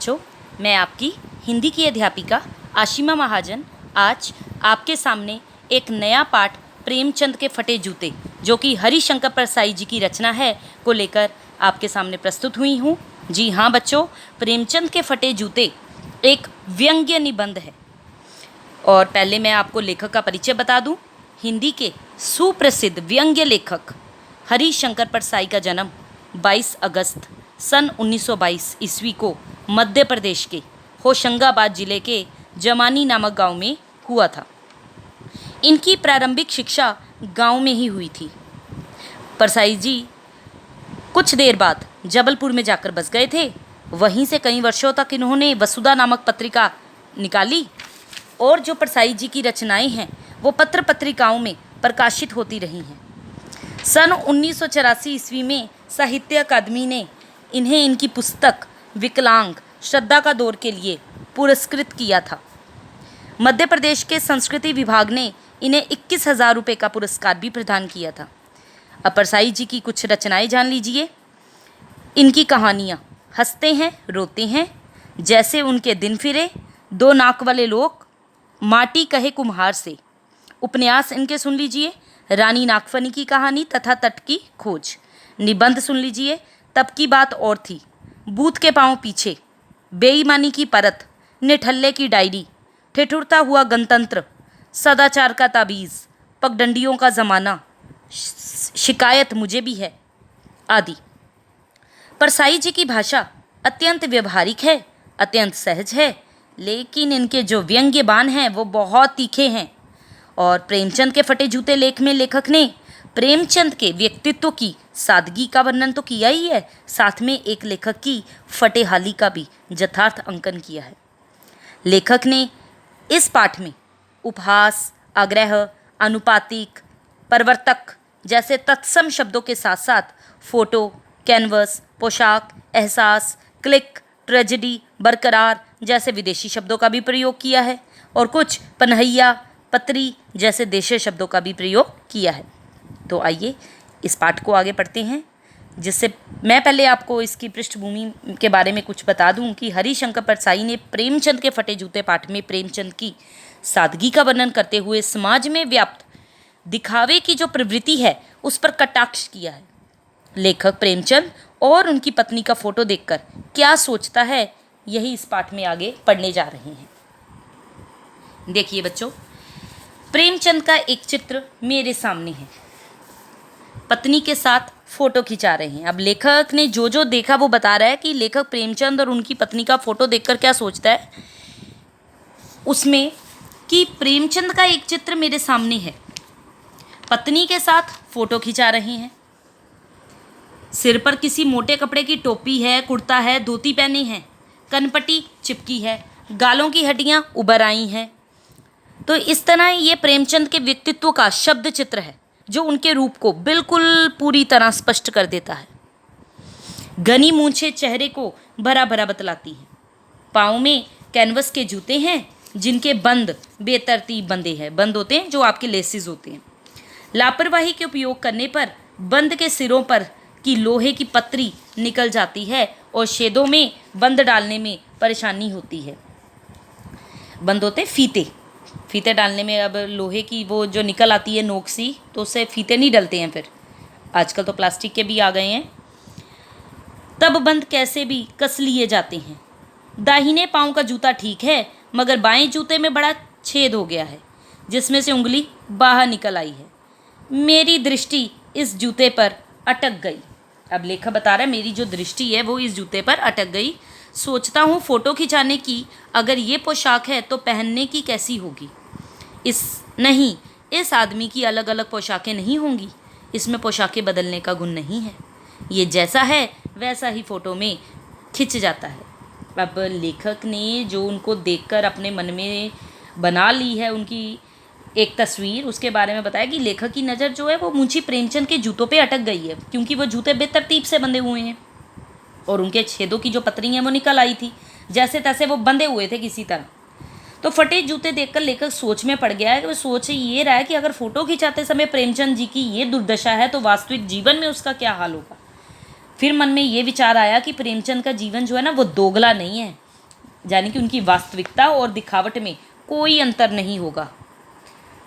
बच्चों, मैं आपकी हिंदी की अध्यापिका आशिमा महाजन आज आपके सामने एक नया पाठ प्रेमचंद के फटे जूते, जो कि हरिशंकर परसाई जी की रचना है, को लेकर आपके सामने प्रस्तुत हुई हूँ। जी हाँ बच्चों, प्रेमचंद के फटे जूते एक व्यंग्य निबंध है। और पहले मैं आपको लेखक का परिचय बता दूँ। हिंदी के सुप्रसिद्ध व्यंग्य लेखक हरिशंकर परसाई का जन्म 22 अगस्त सन 1922 ईस्वी को मध्य प्रदेश के होशंगाबाद जिले के जमानी नामक गांव में हुआ था। इनकी प्रारंभिक शिक्षा गांव में ही हुई थी। परसाई जी कुछ देर बाद जबलपुर में जाकर बस गए थे। वहीं से कई वर्षों तक इन्होंने वसुधा नामक पत्रिका निकाली और जो परसाई जी की रचनाएं हैं वो पत्र पत्रिकाओं में प्रकाशित होती रही हैं। सन 1984 ईस्वी में साहित्य अकादमी ने इन्हें इनकी पुस्तक विकलांग श्रद्धा का दौर के लिए पुरस्कृत किया था। मध्य प्रदेश के संस्कृति विभाग ने इन्हें 21,000 रुपये का पुरस्कार भी प्रदान किया था। अब परसाई जी की कुछ रचनाएं जान लीजिए। इनकी कहानियाँ हंसते हैं रोते हैं, जैसे उनके दिन फिरे, दो नाक वाले लोग, माटी कहे कुम्हार से। उपन्यास इनके सुन लीजिए, रानी नागफनी की कहानी तथा तट की खोज। निबंध सुन लीजिए, तब की बात और थी, बूथ के पांव पीछे, बेईमानी की परत, निठल्ले की डायरी, ठिठुरता हुआ गणतंत्र, सदाचार का ताबीज़, पगडंडियों का ज़माना, शिकायत मुझे भी है आदि। परसाई जी की भाषा अत्यंत व्यवहारिक है, अत्यंत सहज है, लेकिन इनके जो व्यंग्य बाण हैं वो बहुत तीखे हैं। और प्रेमचंद के फटे जूते लेख में लेखक ने प्रेमचंद के व्यक्तित्व की सादगी का वर्णन तो किया ही है, साथ में एक लेखक की फटेहाली का भी यथार्थ अंकन किया है। लेखक ने इस पाठ में उपहास, आग्रह, अनुपातिक, परिवर्तक जैसे तत्सम शब्दों के साथ साथ फोटो, कैनवस, पोशाक, एहसास, क्लिक, ट्रेजेडी, बरकरार जैसे विदेशी शब्दों का भी प्रयोग किया है और कुछ पनहैया, पत्री जैसे देशीय शब्दों का भी प्रयोग किया है। तो आइए इस पाठ को आगे पढ़ते हैं, जिससे मैं पहले आपको इसकी पृष्ठभूमि के बारे में कुछ बता दूं कि हरिशंकर परसाई ने प्रेमचंद के फटे जूते पाठ में प्रेमचंद की सादगी का वर्णन करते हुए समाज में व्याप्त दिखावे की जो प्रवृत्ति है उस पर कटाक्ष किया है। लेखक प्रेमचंद और उनकी पत्नी का फोटो देखकर क्या सोचता है, यही इस पाठ में आगे पढ़ने जा रहे हैं। देखिए बच्चों, प्रेमचंद का एक चित्र मेरे सामने है। पत्नी के साथ फोटो खिंचा रहे हैं। अब लेखक ने जो जो देखा वो बता रहा है कि लेखक प्रेमचंद और उनकी पत्नी का फोटो देखकर क्या सोचता है उसमें, कि प्रेमचंद का एक चित्र मेरे सामने है। पत्नी के साथ फोटो खिंचा रहे हैं, सिर पर किसी मोटे कपड़े की टोपी है, कुर्ता है, धोती पहने हैं, कनपटी चिपकी है, गालों की हड्डियां उभर आई हैं। तो इस तरह ये प्रेमचंद के व्यक्तित्व का शब्द चित्र है जो उनके रूप को बिल्कुल पूरी तरह स्पष्ट कर देता है। घनी मूंछें चेहरे को भरा भरा बतलाती हैं। पाँव में कैनवस के जूते हैं जिनके बंद बेतरतीब बंधे हैं। बंद होते हैं जो आपके लेसिस होते हैं। लापरवाही के उपयोग करने पर बंद के सिरों पर की लोहे की पतरी निकल जाती है और छेदों में बंद डालने में परेशानी होती है। बंद होते फीते, फीते डालने में अब लोहे की वो जो निकल आती है नोक सी, तो उससे फीते नहीं डलते हैं। फिर आजकल तो प्लास्टिक के भी आ गए हैं। तब बंद कैसे भी कस लिए जाते हैं। दाहिने पाँव का जूता ठीक है, मगर बाएं जूते में बड़ा छेद हो गया है जिसमें से उंगली बाहर निकल आई है। मेरी दृष्टि इस जूते पर अटक गई। अब लेखक बता रहा है मेरी जो दृष्टि है वो इस जूते पर अटक गई। सोचता हूँ फ़ोटो खिंचाने की अगर ये पोशाक है तो पहनने की कैसी होगी। इस आदमी की अलग अलग पोशाकें नहीं होंगी। इसमें पोशाकें बदलने का गुण नहीं है। ये जैसा है वैसा ही फ़ोटो में खिंच जाता है। अब लेखक ने जो उनको देखकर अपने मन में बना ली है उनकी एक तस्वीर, उसके बारे में बताया कि लेखक की नज़र जो है वो मुंशी प्रेमचंद के जूतों पे अटक गई है, क्योंकि वो जूते बेतरतीब से बंधे हुए हैं और उनके छेदों की जो पतरी हैं वो निकल आई थी, जैसे तैसे वो बंधे हुए थे किसी तरह। तो फटे जूते देखकर लेखक सोच में पड़ गया है कि वो सोच ये रहा है कि अगर फ़ोटो खिंचाते समय प्रेमचंद जी की ये दुर्दशा है तो वास्तविक जीवन में उसका क्या हाल होगा। फिर मन में ये विचार आया कि प्रेमचंद का जीवन जो है ना वो दोगला नहीं है, यानी कि उनकी वास्तविकता और दिखावट में कोई अंतर नहीं होगा।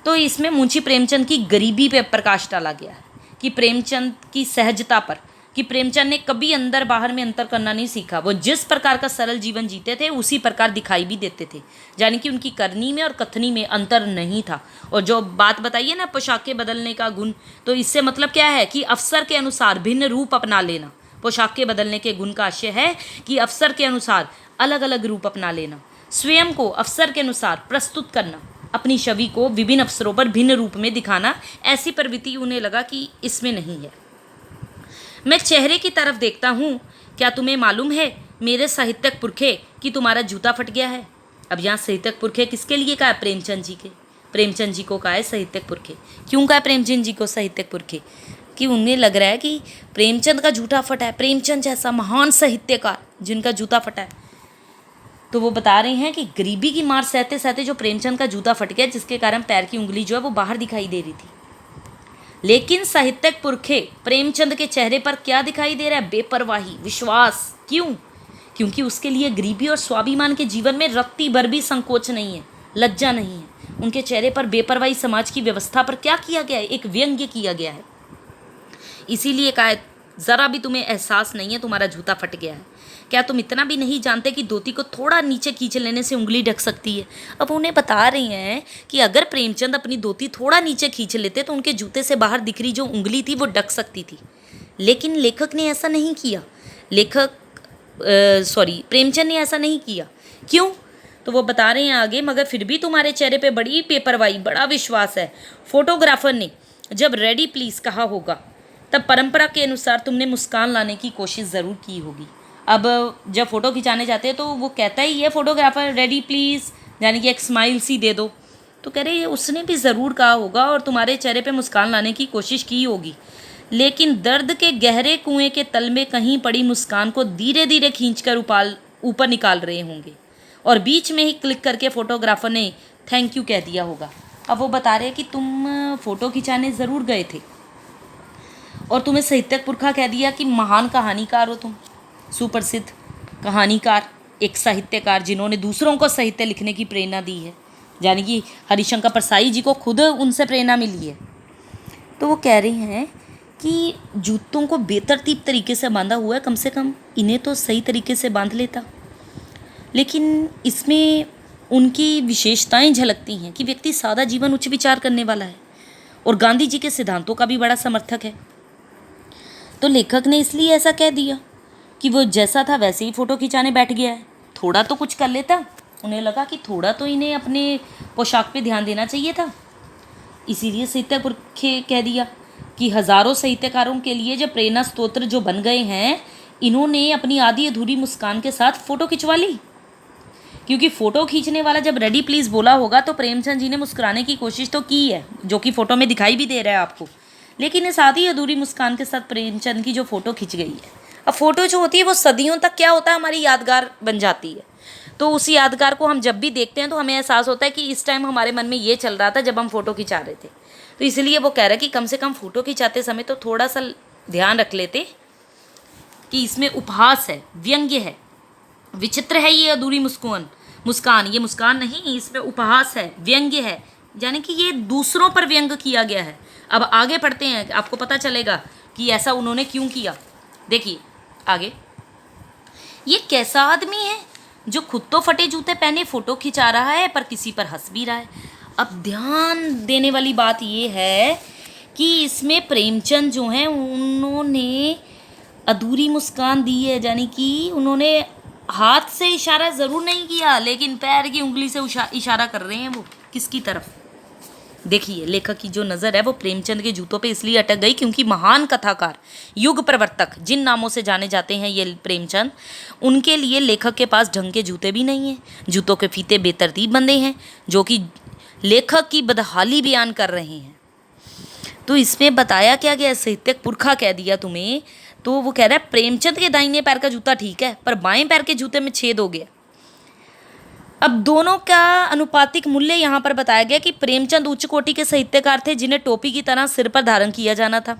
तो इसमें मुंशी प्रेमचंद की गरीबी पे प्रकाश डाला गया है कि प्रेमचंद की सहजता पर, कि प्रेमचंद ने कभी अंदर बाहर में अंतर करना नहीं सीखा। वो जिस प्रकार का सरल जीवन जीते थे उसी प्रकार दिखाई भी देते थे, यानी कि उनकी करनी में और कथनी में अंतर नहीं था। और जो बात बताइए ना पोशाकें बदलने का गुण, तो इससे मतलब क्या है कि अवसर के अनुसार भिन्न रूप अपना लेना। पोशाकें बदलने के गुण का आशय है कि अवसर के अनुसार अलग अलग रूप अपना लेना, स्वयं को अवसर के अनुसार प्रस्तुत करना, अपनी छवि को विभिन्न अवसरों पर भिन्न रूप में दिखाना। ऐसी प्रवृत्ति उन्हें लगा कि इसमें नहीं है। मैं चेहरे की तरफ देखता हूँ, क्या तुम्हें मालूम है मेरे साहित्यक पुरखे कि तुम्हारा जूता फट गया है। अब यहाँ साहित्यक पुरखे किसके लिए कहा है? प्रेमचंद जी के। प्रेमचंद जी को कहा है साहित्यक पुरखे। क्यों कहा प्रेमचंद जी को साहित्यक पुरखे? कि उन्हें लग रहा है कि प्रेमचंद का जूता फटा है, प्रेमचंद जैसा महान साहित्यकार जिनका जूता फटा है। तो वो बता रहे हैं कि गरीबी की मार सहते सहते जो प्रेमचंद का जूता फट गया, जिसके कारण पैर की उंगली जो है वो बाहर दिखाई दे रही थी। लेकिन साहित्यक पुरखे प्रेमचंद के चेहरे पर क्या दिखाई दे रहा है? बेपरवाही, विश्वास। क्यों? क्योंकि उसके लिए गरीबी और स्वाभिमान के जीवन में रत्ती भर भी संकोच नहीं है, लज्जा नहीं है। उनके चेहरे पर बेपरवाही समाज की व्यवस्था पर क्या किया गया है? एक व्यंग्य किया गया है। इसीलिए कहा है, ज़रा भी तुम्हें एहसास नहीं है तुम्हारा जूता फट गया है। क्या तुम इतना भी नहीं जानते कि धोती को थोड़ा नीचे खींच लेने से उंगली ढक सकती है? अब उन्हें बता रही हैं कि अगर प्रेमचंद अपनी धोती थोड़ा नीचे खींच लेते तो उनके जूते से बाहर दिख रही जो उंगली थी वो ढक सकती थी। लेकिन लेखक ने ऐसा नहीं किया। प्रेमचंद ने ऐसा नहीं किया। क्यों? तो वो बता रहे हैं आगे, मगर फिर भी तुम्हारे चेहरे पे बड़ी बेपरवाही, बड़ा विश्वास है। फोटोग्राफर ने जब रेडी प्लीज़ कहा होगा तब परंपरा के अनुसार तुमने मुस्कान लाने की कोशिश ज़रूर की होगी। अब जब फ़ोटो खिंचाने जाते हैं तो वो कहता ही है फोटोग्राफर, रेडी प्लीज़, यानी कि एक स्माइल सी दे दो। तो कह रहे उसने भी ज़रूर कहा होगा और तुम्हारे चेहरे पे मुस्कान लाने की कोशिश की होगी, लेकिन दर्द के गहरे कुएं के तल में कहीं पड़ी मुस्कान को धीरे धीरे खींचकर ऊपर निकाल रहे होंगे और बीच में ही क्लिक करके फोटोग्राफर ने थैंक यू कह दिया होगा। अब वो बता रहे हैं कि तुम फ़ोटो खिंचाने ज़रूर गए थे और तुम्हें साहित्यक पुरखा कह दिया कि महान कहानीकार हो तुम, सुप्रसिद्ध कहानीकार, एक साहित्यकार जिन्होंने दूसरों को साहित्य लिखने की प्रेरणा दी है, यानी कि हरिशंकर परसाई जी को खुद उनसे प्रेरणा मिली है। तो वो कह रही हैं कि जूतों को बेतरतीब तरीके से बांधा हुआ है, कम से कम इन्हें तो सही तरीके से बांध लेता। लेकिन इसमें उनकी विशेषताएं झलकती हैं कि व्यक्ति सादा जीवन उच्च विचार करने वाला है और गांधी जी के सिद्धांतों का भी बड़ा समर्थक है। तो लेखक ने इसलिए ऐसा कह दिया कि वो जैसा था वैसे ही फ़ोटो खिंचाने बैठ गया है, थोड़ा तो कुछ कर लेता। उन्हें लगा कि थोड़ा तो इन्हें अपने पोशाक पे ध्यान देना चाहिए था। इसीलिए साहित्यक पुरखे कह दिया कि हज़ारों साहित्यकारों के लिए जब प्रेरणा स्तोत्र जो बन गए हैं, इन्होंने अपनी आधी अधूरी मुस्कान के साथ फ़ोटो खिंचवा ली। क्योंकि फ़ोटो खींचने वाला जब रेडी प्लीज़ बोला होगा तो प्रेमचंद जी ने मुस्कुराने की कोशिश तो की है, जो कि फ़ोटो में दिखाई भी दे रहा है आपको। लेकिन इस आधी अधूरी मुस्कान के साथ प्रेमचंद की जो फ़ोटो खिंच गई है, अब फ़ोटो जो होती है वो सदियों तक क्या होता है, हमारी यादगार बन जाती है। तो उस यादगार को हम जब भी देखते हैं तो हमें एहसास होता है कि इस टाइम हमारे मन में ये चल रहा था जब हम फ़ोटो खिंचा रहे थे। तो इसलिए वो कह रहा है कि कम से कम फ़ोटो खिंचाते समय तो थोड़ा सा ध्यान रख लेते कि इसमें उपहास है, व्यंग्य है, विचित्र है ये अधूरी मुस्कान, ये मुस्कान नहीं, इसमें उपहास है, व्यंग्य है, यानी कि ये दूसरों पर व्यंग किया गया है। अब आगे पढ़ते हैं, आपको पता चलेगा कि ऐसा उन्होंने क्यों किया। देखिए आगे, ये कैसा आदमी है जो खुद तो फटे जूते पहने फ़ोटो खिंचा रहा है पर किसी पर हंस भी रहा है। अब ध्यान देने वाली बात ये है कि इसमें प्रेमचंद जो हैं उन्होंने अधूरी मुस्कान दी है, यानी कि उन्होंने हाथ से इशारा ज़रूर नहीं किया, लेकिन पैर की उंगली से इशारा कर रहे हैं। वो किसकी तरफ? देखिए लेखक की जो नज़र है वो प्रेमचंद के जूतों पे इसलिए अटक गई क्योंकि महान कथाकार, युग प्रवर्तक जिन नामों से जाने जाते हैं ये प्रेमचंद, उनके लिए लेखक के पास ढंग के जूते भी नहीं हैं। जूतों के फीते बेतरतीब बंधे हैं जो कि लेखक की बदहाली बयान कर रहे हैं। तो इसमें बताया क्या गया, साहित्यक पुरखा कह दिया तुम्हें। तो वो कह रहा है प्रेमचंद के दाहिने पैर का जूता ठीक है पर बाएं पैर के जूते में छेद हो गया। अब दोनों का अनुपातिक मूल्य यहाँ पर बताया गया कि प्रेमचंद उच्च कोटि के साहित्यकार थे जिन्हें टोपी की तरह सिर पर धारण किया जाना था।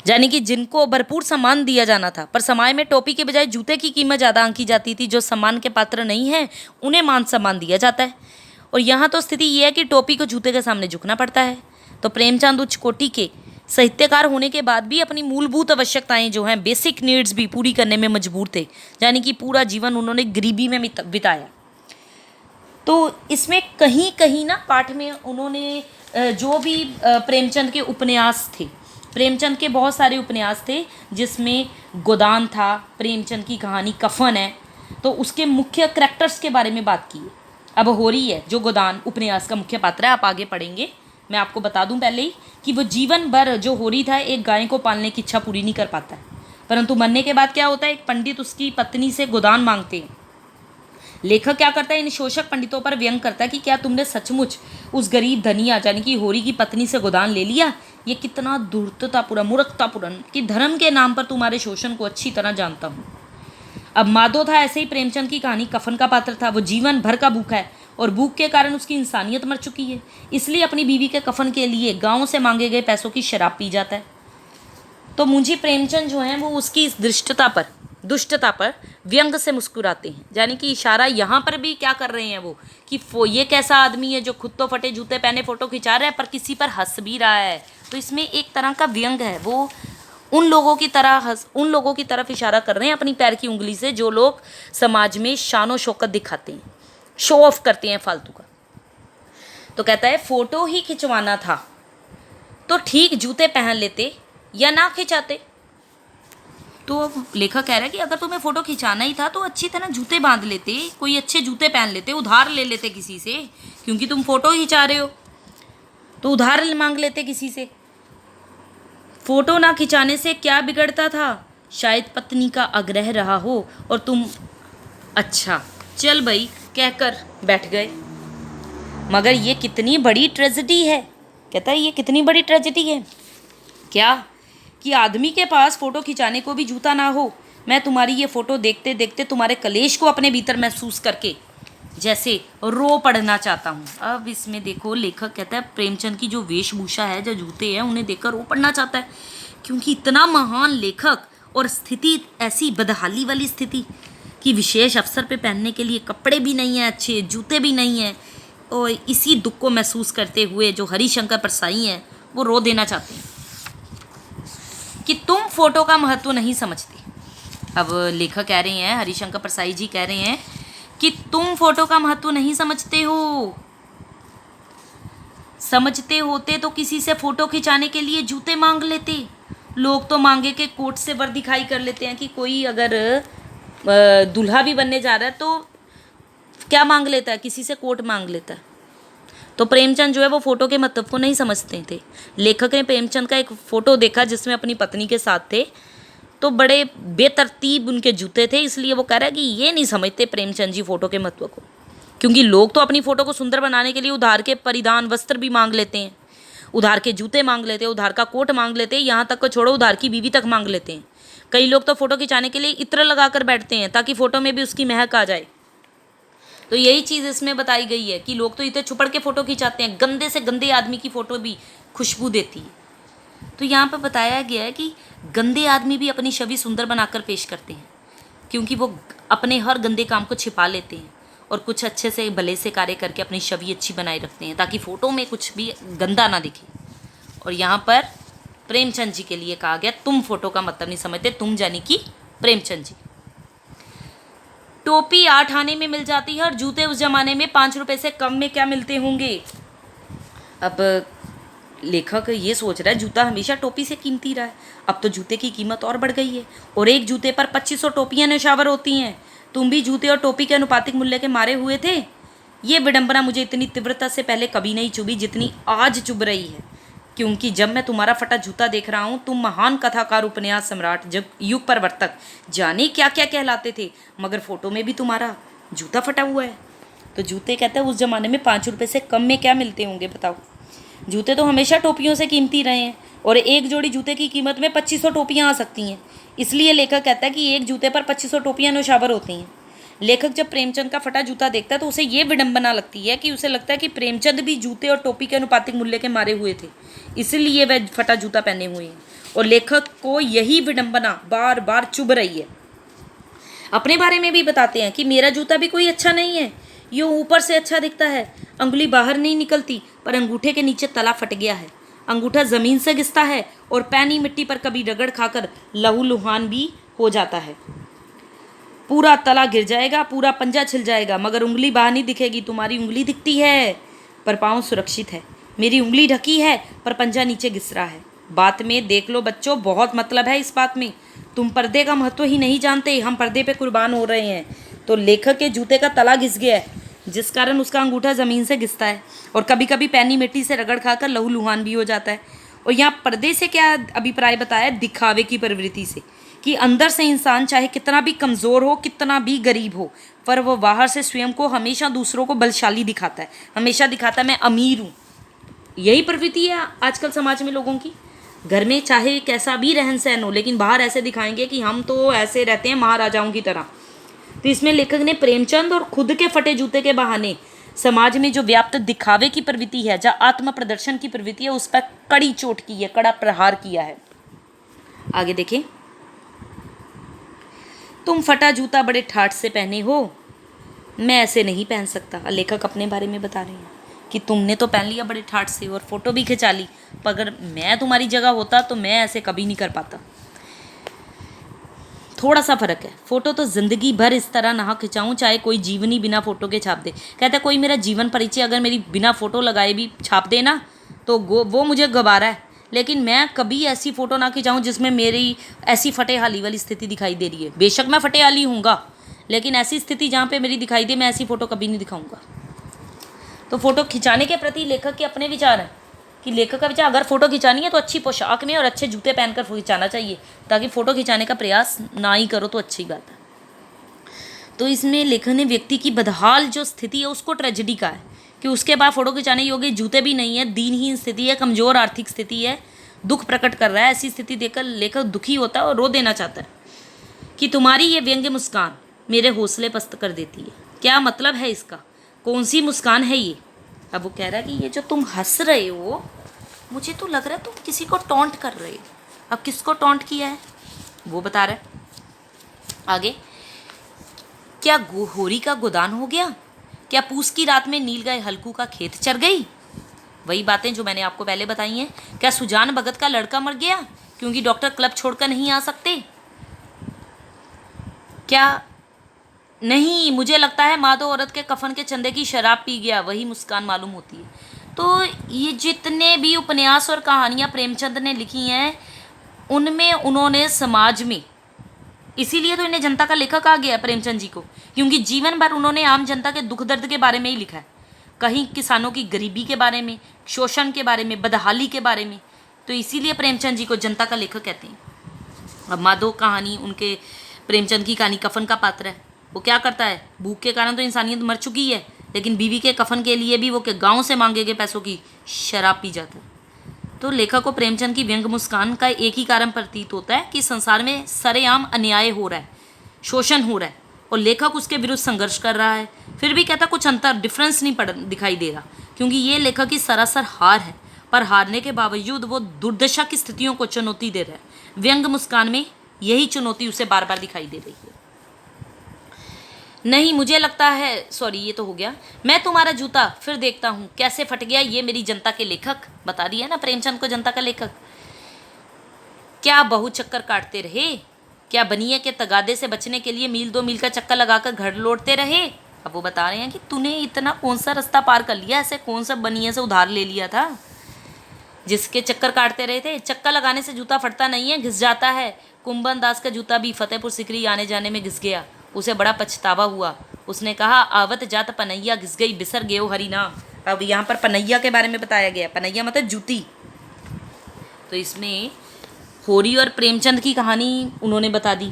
यानी कि जिनको भरपूर सम्मान दिया जाना था, पर समाज में टोपी के बजाय जूते की कीमत ज़्यादा आंकी जाती थी। जो सम्मान के पात्र नहीं हैं उन्हें मान सम्मान दिया जाता है। और यहाँ तो स्थिति ये है कि टोपी को जूते के सामने झुकना पड़ता है। तो प्रेमचंद उच्च कोटि के साहित्यकार होने के बाद भी अपनी मूलभूत आवश्यकताएं जो हैं, बेसिक नीड्स भी पूरी करने में मजबूर थे। यानी कि पूरा जीवन उन्होंने गरीबी में बिताया। तो इसमें कहीं कहीं ना पाठ में उन्होंने जो भी प्रेमचंद के उपन्यास थे, प्रेमचंद के बहुत सारे उपन्यास थे जिसमें गोदान था, प्रेमचंद की कहानी कफन है, तो उसके मुख्य करैक्टर्स के बारे में बात की है। अब होरी है जो गोदान उपन्यास का मुख्य पात्र है, आप आगे पढ़ेंगे। मैं आपको बता दूं पहले ही कि वो जीवन भर जो होरी था एक गाय को पालने की इच्छा पूरी नहीं कर पाता है, परंतु मरने के बाद क्या होता है, एक पंडित उसकी पत्नी से गोदान मांगते हैं। लेखक क्या करता है, इन शोषक पंडितों पर व्यंग करता है कि क्या तुमने सचमुच उस गरीब धनिया यानी कि होरी की पत्नी से गोदान ले लिया। ये कितना धूर्ततापूर्ण, मूर्खतापूर्ण कि धर्म के नाम पर तुम्हारे शोषण को अच्छी तरह जानता हूँ। अब माधो था, ऐसे ही प्रेमचंद की कहानी कफन का पात्र था। वो जीवन भर का भूखा है और भूख के कारण उसकी इंसानियत मर चुकी है, इसलिए अपनी बीवी के कफन के लिए गाँव से मांगे गए पैसों की शराब पी जाता है। तो मुंशी प्रेमचंद जो हैं वो उसकी इस दुष्टता पर व्यंग से मुस्कुराते हैं। यानी कि इशारा यहाँ पर भी क्या कर रहे हैं वो कि ये कैसा आदमी है जो खुद तो फटे जूते पहने फ़ोटो खिंचा रहा है पर किसी पर हंस भी रहा है। तो इसमें एक तरह का व्यंग है, वो उन लोगों की तरफ इशारा कर रहे हैं अपनी पैर की उंगली से जो लोग समाज में शान व शौकत दिखाते हैं, शो ऑफ करते हैं फालतू का। तो कहता है फ़ोटो ही खिंचवाना था तो ठीक जूते पहन लेते या ना खिंचाते। तो लेखक कह रहा है कि अगर तुम्हें फ़ोटो खिंचाना ही था तो अच्छी तरह जूते बांध लेते, कोई अच्छे जूते पहन लेते, उधार ले लेते किसी से, क्योंकि तुम फ़ोटो खिंचा रहे हो तो उधार मांग लेते किसी से। फ़ोटो ना खिंचाने से क्या बिगड़ता था, शायद पत्नी का आग्रह रहा हो और तुम अच्छा चल भाई कहकर बैठ गए। मगर ये कितनी बड़ी ट्रेजेडी है, कहता है ये कितनी बड़ी ट्रेजेडी है क्या कि आदमी के पास फ़ोटो खिंचाने को भी जूता ना हो। मैं तुम्हारी ये फ़ोटो देखते देखते तुम्हारे कलेश को अपने भीतर महसूस करके जैसे रो पड़ना चाहता हूँ। अब इसमें देखो लेखक कहता है प्रेमचंद की जो वेशभूषा है, जो जूते हैं, उन्हें देखकर रो पड़ना चाहता है, क्योंकि इतना महान लेखक और स्थिति ऐसी बदहाली वाली स्थिति कि विशेष अवसर पे पहनने के लिए कपड़े भी नहीं हैं, अच्छे जूते भी नहीं हैं, और इसी दुख को महसूस करते हुए जो हरिशंकर परसाई हैं वो रो देना चाहते हैं कि तुम फ़ोटो का महत्व नहीं समझते। अब लेखक कह रहे हैं, हरिशंकर परसाई जी कह रहे हैं कि तुम फ़ोटो का महत्व नहीं समझते हो, समझते होते तो किसी से फ़ोटो खिंचाने के लिए जूते मांग लेते। लोग तो मांगे के कोट से वर दिखाई कर लेते हैं कि कोई अगर दूल्हा भी बनने जा रहा है तो क्या मांग लेता है, किसी से कोट मांग लेता है। तो प्रेमचंद जो है वो फ़ोटो के महत्व को नहीं समझते थे। लेखक ने प्रेमचंद का एक फ़ोटो देखा जिसमें अपनी पत्नी के साथ थे, तो बड़े बेतरतीब उनके जूते थे, इसलिए वो कह रहा है कि ये नहीं समझते प्रेमचंद जी फ़ोटो के महत्व को, क्योंकि लोग तो अपनी फ़ोटो को सुंदर बनाने के लिए उधार के परिधान वस्त्र भी मांग लेते हैं, उधार के जूते मांग लेते हैं, उधार का कोट मांग लेते हैं, यहाँ तक को छोड़ो उधार की बीवी तक मांग लेते हैं। कई लोग तो फ़ोटो खिंचाने के लिए इत्र लगा कर बैठते हैं ताकि फ़ोटो में भी उसकी महक आ जाए। तो यही चीज़ इसमें बताई गई है कि लोग तो इतने छुपड़ के फ़ोटो खिंचाते हैं, गंदे से गंदे आदमी की फ़ोटो भी खुशबू देती है। तो यहाँ पर बताया गया है कि गंदे आदमी भी अपनी छवि सुंदर बनाकर पेश करते हैं, क्योंकि वो अपने हर गंदे काम को छिपा लेते हैं और कुछ अच्छे से भले से कार्य करके अपनी छवि अच्छी बनाए रखते हैं ताकि फ़ोटो में कुछ भी गंदा ना दिखे। और यहाँ पर प्रेमचंद जी के लिए कहा गया तुम फ़ोटो का मतलब नहीं समझते, तुम यानी कि प्रेमचंद जी। टोपी 8 आने में मिल जाती है और जूते उस ज़माने में 5 रुपये से कम में क्या मिलते होंगे। अब लेखक ये सोच रहा है जूता हमेशा टोपी से कीमती रहा है, अब तो जूते की कीमत और बढ़ गई है और एक जूते पर 2500 टोपियाँ नौशावर होती हैं। तुम भी जूते और टोपी के अनुपातिक मूल्य के मारे हुए थे। ये विडंबना मुझे इतनी तीव्रता से पहले कभी नहीं चुभी जितनी आज चुभ रही है, क्योंकि जब मैं तुम्हारा फटा जूता देख रहा हूँ, तुम महान कथाकार, उपन्यास सम्राट, जब युग परिवर्तक, जाने क्या क्या कहलाते थे, मगर फ़ोटो में भी तुम्हारा जूता फटा हुआ है। तो जूते कहते हैं उस ज़माने में 5 रुपये से कम में क्या मिलते होंगे बताओ। जूते तो हमेशा टोपियों से कीमती रहे हैं और एक जोड़ी जूते की कीमत में 2500 टोपियाँ आ सकती हैं, इसलिए लेखक कहता है कि एक जूते पर 2500 टोपियाँ नौशावर होती हैं। लेखक जब प्रेमचंद का फटा जूता देखता है तो उसे ये विडंबना लगती है कि उसे लगता है कि प्रेमचंद भी जूते और टोपी के अनुपातिक मूल्य के मारे हुए थे, इसलिए वह फटा जूता पहने हुए हैं। और लेखक को यही विडंबना बार बार चुभ रही है। अपने बारे में भी बताते हैं कि मेरा जूता भी कोई अच्छा नहीं है, यूँ ऊपर से अच्छा दिखता है, अंगुली बाहर नहीं निकलती, पर अंगूठे के नीचे तला फट गया है, अंगूठा ज़मीन से घिसता है और पैनी मिट्टी पर कभी रगड़ खाकर लहूलुहान भी हो जाता है। पूरा तला गिर जाएगा, पूरा पंजा छिल जाएगा, मगर उंगली बाहर नहीं दिखेगी। तुम्हारी उंगली दिखती है पर पाँव सुरक्षित है, मेरी उंगली ढकी है पर पंजा नीचे घिस रहा है। बात में देख लो बच्चों, बहुत मतलब है इस बात में। तुम पर्दे का महत्व ही नहीं जानते, हम पर्दे पे कुर्बान हो रहे हैं। तो लेखक के जूते का तला घिस गया है, जिस कारण उसका अंगूठा ज़मीन से घिसता है और कभी कभी पैनी मिट्टी से रगड़ खाकर लहूलुहान भी हो जाता है। और यहाँ पर्दे से क्या अभिप्राय बताया? दिखावे की प्रवृत्ति से, कि अंदर से इंसान चाहे कितना भी कमज़ोर हो, कितना भी गरीब हो, पर वो बाहर से स्वयं को हमेशा दूसरों को बलशाली दिखाता है, हमेशा दिखाता है मैं अमीर हूँ। यही प्रवृत्ति है आजकल समाज में लोगों की। घर में चाहे कैसा भी रहन सहन हो, लेकिन बाहर ऐसे दिखाएंगे कि हम तो ऐसे रहते हैं महाराजाओं की तरह। तो इसमें लेखक ने प्रेमचंद और खुद के फटे जूते के बहाने समाज में जो व्याप्त दिखावे की प्रवृत्ति है, जहाँ आत्म प्रदर्शन की प्रवृत्ति है, उस पर कड़ी चोट की है, कड़ा प्रहार किया है। आगे देखें। तुम फटा जूता बड़े ठाठ से पहने हो, मैं ऐसे नहीं पहन सकता। लेखक अपने बारे में बता रहे हैं कि तुमने तो पहन लिया बड़े ठाठ से और फोटो भी खिंचा ली, पर अगर मैं तुम्हारी जगह होता तो मैं ऐसे कभी नहीं कर पाता। थोड़ा सा फर्क है। फोटो तो ज़िंदगी भर इस तरह ना खिंचाऊँ चाहे कोई जीवनी बिना फ़ोटो के छाप दे। कहता है कोई मेरा जीवन परिचय अगर मेरी बिना फ़ोटो लगाए भी छाप दे ना, तो वो मुझे गवारा है, लेकिन मैं कभी ऐसी फ़ोटो ना खिंचाऊँ जिसमें मेरी ऐसी फटेहाली वाली स्थिति दिखाई दे रही है। बेशक मैं फटेहाली हूँगा, लेकिन ऐसी स्थिति जहाँ पे मेरी दिखाई दे, मैं ऐसी फ़ोटो कभी नहीं दिखाऊँगा। तो फ़ोटो खिंचाने के प्रति लेखक के अपने विचार हैं कि लेखक का विचार, अगर फ़ोटो खिंचानी है तो अच्छी पोशाक में और अच्छे जूते पहनकर खिंचाना चाहिए, ताकि फ़ोटो खिंचाने का प्रयास ना ही करो तो अच्छी बात है। तो इसमें लेखक ने व्यक्ति की बदहाल जो स्थिति है उसको ट्रेजेडी का है कि उसके बाद फ़ोटो खिंचाने योग्य जूते भी नहीं है, दीनहीन स्थिति है, कमज़ोर आर्थिक स्थिति है, दुख प्रकट कर रहा है। ऐसी स्थिति देखकर लेखक दुखी होता है और रो देना चाहता है कि तुम्हारी ये व्यंग्य मुस्कान मेरे हौसले पस्त कर देती है। क्या मतलब है इसका? कौन सी मुस्कान है ये? अब वो कह रहा है कि ये जो तुम हंस रहे हो, मुझे तो लग रहा है तुम किसी को टॉन्ट कर रहे हो। अब किसको टॉन्ट किया है वो बता रहा है आगे। क्या होरी का गोदान हो गया? क्या पूस की रात में नील गाय हल्कू का खेत चर गई? वही बातें जो मैंने आपको पहले बताई हैं। क्या सुजान भगत का लड़का मर गया क्योंकि डॉक्टर क्लब छोड़कर नहीं आ सकते? क्या नहीं, मुझे लगता है माधो औरत के कफन के चंदे की शराब पी गया, वही मुस्कान मालूम होती है। तो ये जितने भी उपन्यास और कहानियाँ प्रेमचंद ने लिखी हैं, उनमें उन्होंने समाज में, इसीलिए तो इन्हें जनता का लेखक आ गया प्रेमचंद जी को, क्योंकि जीवन भर उन्होंने आम जनता के दुख दर्द के बारे में ही लिखा है। कहीं किसानों की गरीबी के बारे में, शोषण के बारे में, बदहाली के बारे में। तो इसीलिए प्रेमचंद जी को जनता का लेखक कहते हैं। अब माधो कहानी, उनके प्रेमचंद की कहानी कफन का पात्र है। वो क्या करता है, भूख के कारण तो इंसानियत मर चुकी है, लेकिन बीवी के कफन के लिए भी वो के गांव से मांगे गए पैसों की शराब पी जाता है। तो लेखक को प्रेमचंद की व्यंग्य मुस्कान का एक ही कारण प्रतीत होता है कि संसार में सरेआम अन्याय हो रहा है, शोषण हो रहा है, और लेखक उसके विरुद्ध संघर्ष कर रहा है। फिर भी कहता कुछ अंतर, डिफरेंस नहीं दिखाई दे रहा, क्योंकि ये लेखक की सरासर हार है, पर हारने के बावजूद वो दुर्दशा की स्थितियों को चुनौती दे रहा है। व्यंग्य मुस्कान में यही चुनौती उसे बार बार दिखाई दे रही है। नहीं, मुझे लगता है, सॉरी ये तो हो गया, मैं तुम्हारा जूता फिर देखता हूँ कैसे फट गया, ये मेरी जनता के लेखक बता दिया ना प्रेमचंद को जनता का लेखक। क्या बहु चक्कर काटते रहे? क्या बनिए के तगादे से बचने के लिए मील 2 मील का चक्कर लगाकर घर लौटते रहे? अब वो बता रहे हैं कि तूने इतना कौन सा रास्ता पार कर लिया, ऐसे कौन सा बनिए से उधार ले लिया था जिसके चक्कर काटते रहे थे? चक्कर लगाने से जूता फटता नहीं है, घिस जाता है। कुंभन दास का जूता भी फतेहपुर सिकरी आने जाने में घिस गया, उसे बड़ा पछतावा हुआ। उसने कहा आवत जात पनैया घिस गई, बिसर गयो हरि नाम। अब यहाँ पर पनैया के बारे में बताया गया, पनैया मतलब जूती। तो इसमें होरी और प्रेमचंद की कहानी उन्होंने बता दी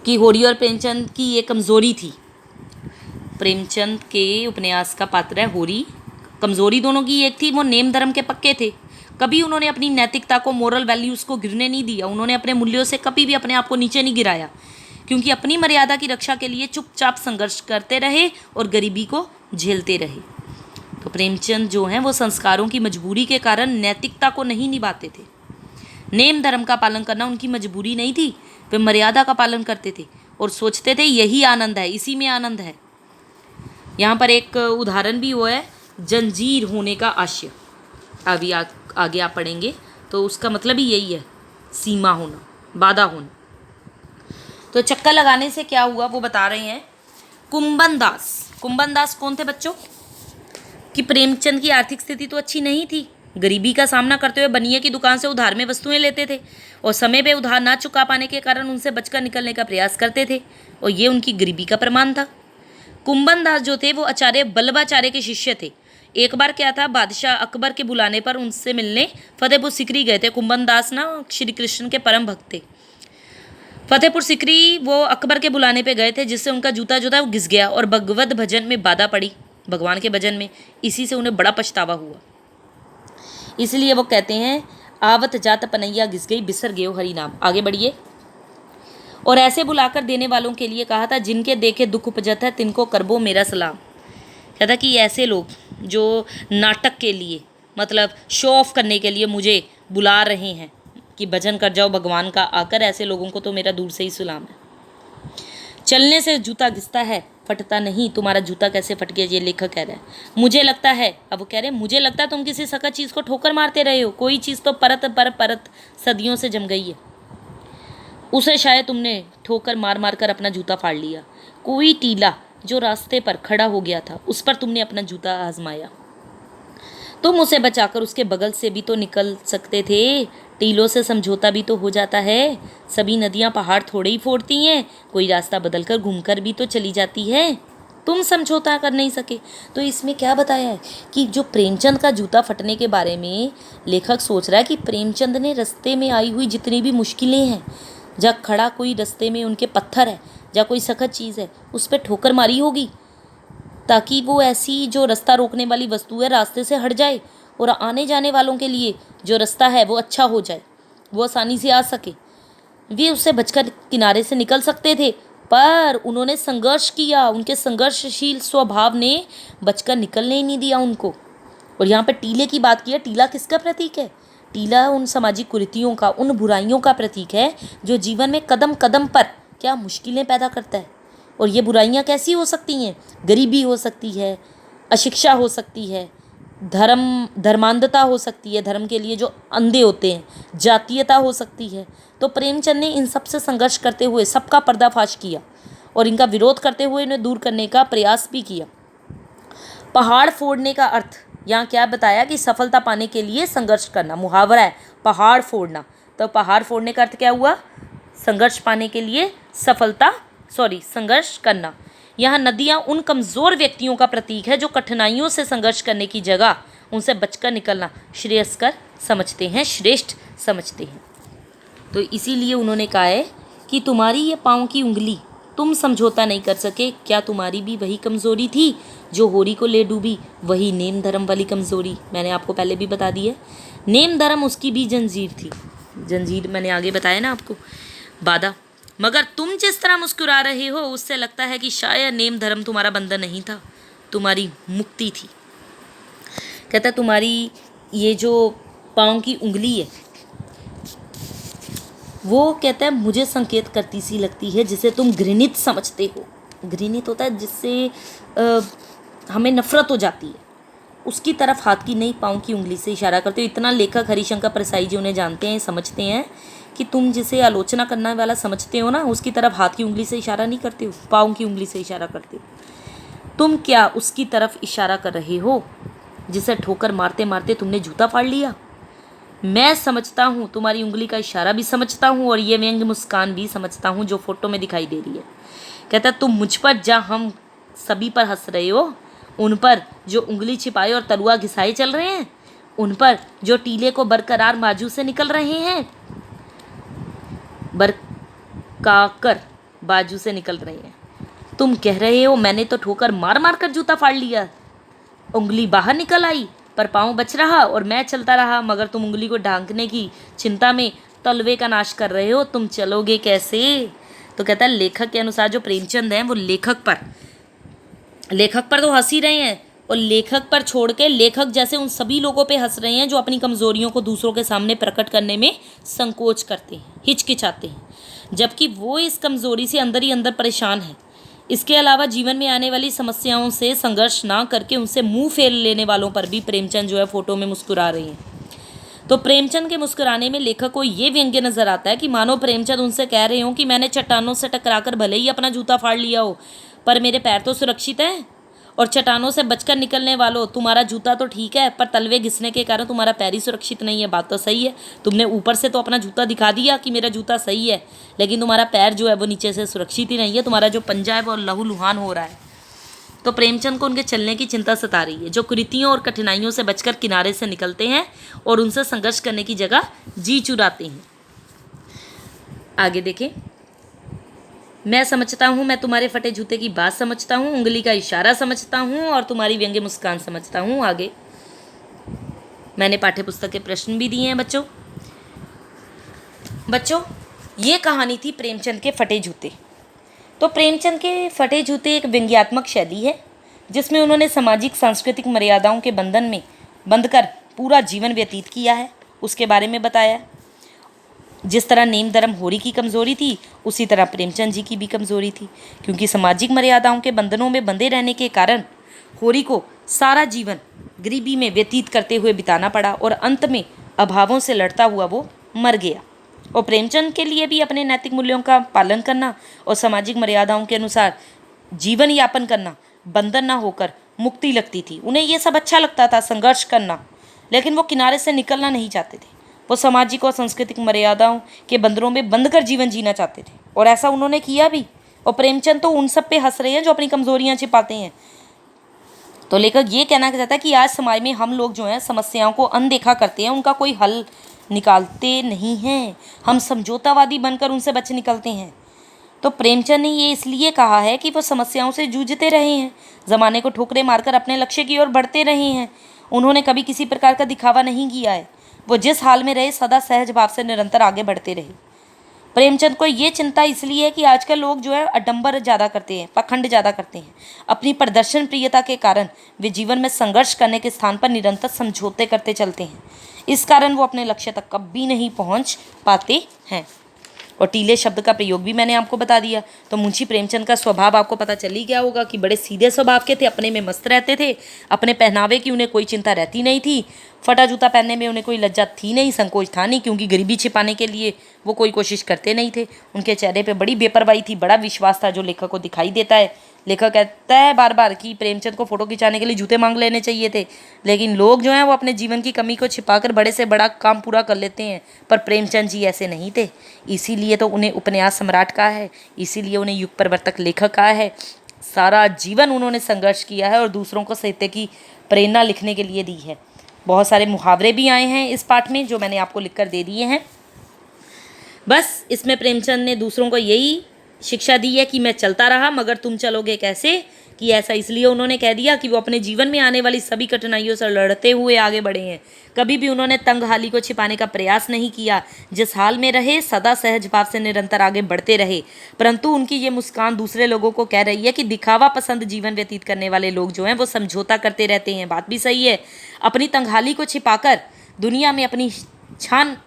कि होरी और प्रेमचंद की ये कमज़ोरी थी। प्रेमचंद के उपन्यास का पात्र है होरी। कमज़ोरी दोनों की एक थी, वो नेम धर्म के पक्के थे। कभी उन्होंने अपनी नैतिकता को, मोरल वैल्यूज़ को गिरने नहीं दिया। उन्होंने अपने मूल्यों से कभी भी अपने आप को नीचे नहीं गिराया। क्योंकि अपनी मर्यादा की रक्षा के लिए चुपचाप संघर्ष करते रहे और गरीबी को झेलते रहे। तो प्रेमचंद जो हैं वो संस्कारों की मजबूरी के कारण नैतिकता को नहीं निभाते थे। नेम धर्म का पालन करना उनकी मजबूरी नहीं थी, वे मर्यादा का पालन करते थे और सोचते थे यही आनंद है, इसी में आनंद है। यहाँ पर एक उदाहरण भी वो है, जंजीर होने का आशय। अभी आगे आप पढ़ेंगे तो उसका मतलब ही यही है, सीमा होना, बाधा होना। तो चक्कर लगाने से क्या हुआ वो बता रहे हैं। कुंबन दास कौन थे बच्चों? कि प्रेमचंद की आर्थिक स्थिति तो अच्छी नहीं थी, गरीबी का सामना करते हुए बनिए की दुकान से उधार में वस्तुएं लेते थे और समय पे उधार ना चुका पाने के कारण उनसे बचकर निकलने का प्रयास करते थे और ये उनकी गरीबी का प्रमाण था। कुंबन दास जो थे वो आचार्य बल्लभाचार्य के शिष्य थे। एक बार क्या था, बादशाह अकबर के बुलाने पर उनसे मिलने फतेहपुर सीकरी गए थे। कुंबन दास ना श्री कृष्ण के परम भक्त थे। फतेहपुर सीकरी वो अकबर के बुलाने पे गए थे, जिससे उनका जूता जो था वो घिस गया और भगवत भजन में बाधा पड़ी, भगवान के भजन में। इसी से उन्हें बड़ा पछतावा हुआ। इसलिए वो कहते हैं, आवत जात पनैया घिस गई, बिसर गयो हरि नाम। आगे बढ़िए। और ऐसे बुलाकर देने वालों के लिए कहा था, जिनके देखे दुख उपजत है तिनको करबो मेरा सलाम। कहता कि ऐसे लोग जो नाटक के लिए, मतलब शो ऑफ करने के लिए मुझे बुला रहे हैं कि भजन कर जाओ भगवान का, आकर ऐसे लोगों को तो मेरा दूर से ही सलाम है। चलने से जूता घिसता है, फटता नहीं। तुम्हारा जूता कैसे फट गया, ये लेखक कह रहा है। मुझे लगता है, अब वो कह रहे हैं, मुझे लगता है तुम किसी सखत चीज़ को ठोकर मारते रहे हो। कोई चीज़ तो परत पर परत सदियों से जम गई है, उसे शायद तुमने ठोकर मार मार कर अपना जूता फाड़ लिया। कोई टीला जो रास्ते पर खड़ा हो गया था, उस पर तुमने अपना जूता आजमाया। तुम उसे बचाकर उसके बगल से भी तो निकल सकते थे। टीलों से समझौता भी तो हो जाता है। सभी नदियां पहाड़ थोड़े ही फोड़ती हैं, कोई रास्ता बदलकर घूमकर भी तो चली जाती है। तुम समझौता कर नहीं सके। तो इसमें क्या बताया है कि जो प्रेमचंद का जूता फटने के बारे में लेखक सोच रहा है कि प्रेमचंद ने रास्ते में आई हुई जितनी भी मुश्किलें हैं, जहाँ खड़ा कोई रास्ते में उनके पत्थर है, जहाँ कोई सख्त चीज़ है, उस पर ठोकर मारी होगी, ताकि वो ऐसी जो रास्ता रोकने वाली वस्तु है रास्ते से हट जाए और आने जाने वालों के लिए जो रास्ता है वो अच्छा हो जाए, वो आसानी से आ सके। वे उससे बचकर किनारे से निकल सकते थे, पर उन्होंने संघर्ष किया। उनके संघर्षशील स्वभाव ने बचकर निकलने ही नहीं दिया उनको। और यहाँ पर टीले की बात की है। टीला किसका प्रतीक है? टीला उन सामाजिक कुरीतियों का, उन बुराइयों का प्रतीक है जो जीवन में कदम कदम पर क्या मुश्किलें पैदा करता है। और ये बुराइयाँ कैसी हो सकती हैं? गरीबी हो सकती है, अशिक्षा हो सकती है, धर्मांधता हो सकती है, धर्म के लिए जो अंधे होते हैं, जातीयता हो सकती है। तो प्रेमचंद ने इन सब से संघर्ष करते हुए सबका पर्दाफाश किया और इनका विरोध करते हुए इन्हें दूर करने का प्रयास भी किया। पहाड़ फोड़ने का अर्थ यहाँ क्या बताया कि सफलता पाने के लिए संघर्ष करना। मुहावरा है पहाड़ फोड़ना। तो पहाड़ फोड़ने का अर्थ क्या हुआ? संघर्ष पाने के लिए संघर्ष करना। यहाँ नदियाँ उन कमज़ोर व्यक्तियों का प्रतीक है जो कठिनाइयों से संघर्ष करने की जगह उनसे बचकर निकलना श्रेयस्कर समझते हैं, श्रेष्ठ समझते हैं। तो इसीलिए उन्होंने कहा है कि तुम्हारी ये पाँव की उंगली, तुम समझौता नहीं कर सके। क्या तुम्हारी भी वही कमज़ोरी थी जो होरी को ले डूबी? वही नेम धर्म वाली कमज़ोरी। मैंने आपको पहले भी बता दी है, नेम धर्म उसकी भी जंजीर थी। जंजीर मैंने आगे बताया ना आपको, बाधा। मगर तुम जिस तरह मुस्कुरा रहे हो उससे लगता है कि शायद नेम धर्म तुम्हारा बंधन नहीं था, तुम्हारी मुक्ति थी। कहता तुम्हारी ये जो पाँव की उंगली है वो, कहता है, मुझे संकेत करती सी लगती है जिसे तुम घृणित समझते हो। घृणित होता है जिससे हमें नफरत हो जाती है, उसकी तरफ हाथ की नहीं पाँव की उंगली से इशारा करते हो। इतना लेखक हरिशंकर परसाई जी उन्हें जानते हैं, समझते हैं कि तुम जिसे आलोचना करने वाला समझते हो ना, उसकी तरफ हाथ की उंगली से इशारा नहीं करते हो, पाँव की उंगली से इशारा करते हो। तुम क्या उसकी तरफ इशारा कर रहे हो जिसे ठोकर मारते मारते तुमने जूता फाड़ लिया? मैं समझता हूँ, तुम्हारी उंगली का इशारा भी समझता हूँ और ये व्यंग्य मुस्कान भी समझता हूँ जो फोटो में दिखाई दे रही है। कहता तुम मुझ पर, जहाँ हम सभी पर हंस रहे हो, उन पर जो उंगली छिपाए और तलुआ घिसाए चल रहे हैं, उन पर जो टीले को बरकरार बाजू से निकल रहे हैं, बरकाकर बाजू से निकल रहे हैं। तुम कह रहे हो मैंने तो ठोकर मार मार कर जूता फाड़ लिया, उंगली बाहर निकल आई पर पाँव बच रहा और मैं चलता रहा, मगर तुम उंगली को ढांकने की चिंता में तलवे का नाश कर रहे हो। तुम चलोगे कैसे? तो कहता है लेखक के अनुसार जो प्रेमचंद हैं वो लेखक पर तो हंस ही रहे हैं, और लेखक पर छोड़ के लेखक जैसे उन सभी लोगों पे हंस रहे हैं जो अपनी कमज़ोरियों को दूसरों के सामने प्रकट करने में संकोच करते हैं, हिचकिचाते हैं, जबकि वो इस कमज़ोरी से अंदर ही अंदर परेशान है। इसके अलावा जीवन में आने वाली समस्याओं से संघर्ष ना करके उनसे मुंह फेर लेने वालों पर भी प्रेमचंद जो है फोटो में मुस्कुरा रहे हैं। तो प्रेमचंद के मुस्कुराने में लेखक को ये व्यंग्य नजर आता है कि मानो प्रेमचंद उनसे कह रहे हो कि मैंने चट्टानों से टकराकर भले ही अपना जूता फाड़ लिया हो, पर मेरे पैर तो सुरक्षित हैं, और चट्टानों से बचकर निकलने वालों, तुम्हारा जूता तो ठीक है पर तलवे घिसने के कारण तुम्हारा पैर ही सुरक्षित नहीं है। बात तो सही है, तुमने ऊपर से तो अपना जूता दिखा दिया कि मेरा जूता सही है, लेकिन तुम्हारा पैर जो है वो नीचे से सुरक्षित ही नहीं है, तुम्हारा जो पंजा है वो लहूलुहान हो रहा है। तो प्रेमचंद को उनके चलने की चिंता सता रही है, जो कुरीतियों और कठिनाइयों से बचकर किनारे से निकलते हैं और उनसे संघर्ष करने की जगह जी चुराते हैं। आगे देखें। मैं समझता हूँ, मैं तुम्हारे फटे जूते की बात समझता हूँ, उंगली का इशारा समझता हूँ और तुम्हारी व्यंग्य मुस्कान समझता हूँ। आगे मैंने पाठ्य पुस्तक के प्रश्न भी दिए हैं बच्चों। ये कहानी थी प्रेमचंद के फटे जूते। तो प्रेमचंद के फटे जूते एक व्यंग्यात्मक शैली है जिसमें उन्होंने सामाजिक सांस्कृतिक मर्यादाओं के बंधन में बंधकर पूरा जीवन व्यतीत किया है, उसके बारे में बताया। जिस तरह नेम धर्म होरी की कमज़ोरी थी, उसी तरह प्रेमचंद जी की भी कमज़ोरी थी, क्योंकि सामाजिक मर्यादाओं के बंधनों में बंधे रहने के कारण होरी को सारा जीवन गरीबी में व्यतीत करते हुए बिताना पड़ा और अंत में अभावों से लड़ता हुआ वो मर गया। और प्रेमचंद के लिए भी अपने नैतिक मूल्यों का पालन करना और सामाजिक मर्यादाओं के अनुसार जीवन यापन करना बंधन न होकर मुक्ति लगती थी। उन्हें ये सब अच्छा लगता था, संघर्ष करना, लेकिन वो किनारे से निकलना नहीं चाहते थे। वो सामाजिक और सांस्कृतिक मर्यादाओं के बंधनों में बंधकर जीवन जीना चाहते थे, और ऐसा उन्होंने किया भी। और प्रेमचंद तो उन सब पे हंस रहे हैं जो अपनी कमज़ोरियाँ छिपाते हैं। तो लेखक ये कहना चाहता है कि आज समाज में हम लोग जो हैं समस्याओं को अनदेखा करते हैं, उनका कोई हल निकालते नहीं हैं, हम समझौतावादी बनकर उनसे बच निकलते हैं। तो प्रेमचंद ने ये इसलिए कहा है कि वो समस्याओं से जूझते रहे हैं, ज़माने को ठोकरें मारकर अपने लक्ष्य की ओर बढ़ते रहे हैं। उन्होंने कभी किसी प्रकार का दिखावा नहीं किया है। वो जिस हाल में रहे सदा सहज भाव से निरंतर आगे बढ़ते रहे। प्रेमचंद को ये चिंता इसलिए है कि आजकल लोग जो है आडंबर ज़्यादा करते हैं, पाखंड ज़्यादा करते हैं। अपनी प्रदर्शन प्रियता के कारण वे जीवन में संघर्ष करने के स्थान पर निरंतर समझौते करते चलते हैं। इस कारण वो अपने लक्ष्य तक कभी नहीं पहुंच पाते हैं। और टीले शब्द का प्रयोग भी मैंने आपको बता दिया। तो मुंशी प्रेमचंद का स्वभाव आपको पता चल ही गया होगा कि बड़े सीधे स्वभाव के थे, अपने में मस्त रहते थे, अपने पहनावे की उन्हें कोई चिंता रहती नहीं थी, फटा जूता पहनने में उन्हें कोई लज्जा थी नहीं, संकोच था नहीं, क्योंकि गरीबी छिपाने के लिए वो कोई कोशिश करते नहीं थे। उनके चेहरे पे बड़ी बेपरवाही थी, बड़ा विश्वास था जो लेखक को दिखाई देता है। लेखक कहता है बार बार कि प्रेमचंद को फ़ोटो खिंचाने के लिए जूते मांग लेने चाहिए थे, लेकिन लोग जो हैं वो अपने जीवन की कमी को छिपाकर बड़े से बड़ा काम पूरा कर लेते हैं, पर प्रेमचंद जी ऐसे नहीं थे। इसीलिए तो उन्हें उपन्यास सम्राट कहा है, इसीलिए उन्हें युग परिवर्तक लेखक कहा है। सारा जीवन उन्होंने संघर्ष किया है और दूसरों को साहित्य की प्रेरणा लिखने के लिए दी है। बहुत सारे मुहावरे भी आए हैं इस पाठ में जो मैंने आपको लिखकर दे दिए हैं। बस इसमें प्रेमचंद ने दूसरों को यही शिक्षा दी है कि मैं चलता रहा मगर तुम चलोगे कैसे, कि ऐसा इसलिए उन्होंने कह दिया कि वो अपने जीवन में आने वाली सभी कठिनाइयों से लड़ते हुए आगे बढ़े हैं। कभी भी उन्होंने तंगहाली को छिपाने का प्रयास नहीं किया, जिस हाल में रहे सदा सहज भाव से निरंतर आगे बढ़ते रहे। परंतु उनकी ये मुस्कान दूसरे लोगों को कह रही है कि दिखावा पसंद जीवन व्यतीत करने वाले लोग जो हैं वो समझौता करते रहते हैं। बात भी सही है, अपनी तंगहाली को छिपाकर दुनिया में अपनी शान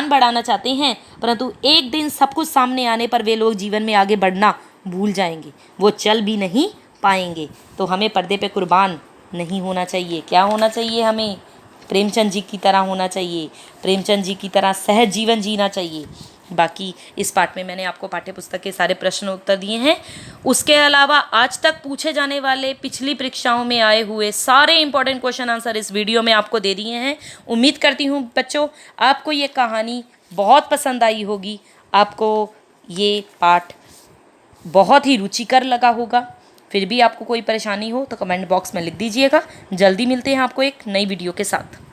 बढ़ाना चाहते हैं, परंतु एक दिन सब कुछ सामने आने पर वे लोग जीवन में आगे बढ़ना भूल जाएंगे, वो चल भी नहीं पाएंगे। तो हमें पर्दे पे कुर्बान नहीं होना चाहिए। क्या होना चाहिए? हमें प्रेमचंद जी की तरह होना चाहिए, प्रेमचंद जी की तरह सहज जीवन जीना चाहिए। बाकी इस पाठ में मैंने आपको पाठ्य पुस्तक के सारे प्रश्न उत्तर दिए हैं। उसके अलावा आज तक पूछे जाने वाले पिछली परीक्षाओं में आए हुए सारे इंपॉर्टेंट क्वेश्चन आंसर इस वीडियो में आपको दे दिए हैं। उम्मीद करती हूँ बच्चों आपको ये कहानी बहुत पसंद आई होगी, आपको ये पाठ बहुत ही रुचिकर लगा होगा। फिर भी आपको कोई परेशानी हो तो कमेंट बॉक्स में लिख दीजिएगा। जल्दी मिलते हैं आपको एक नई वीडियो के साथ।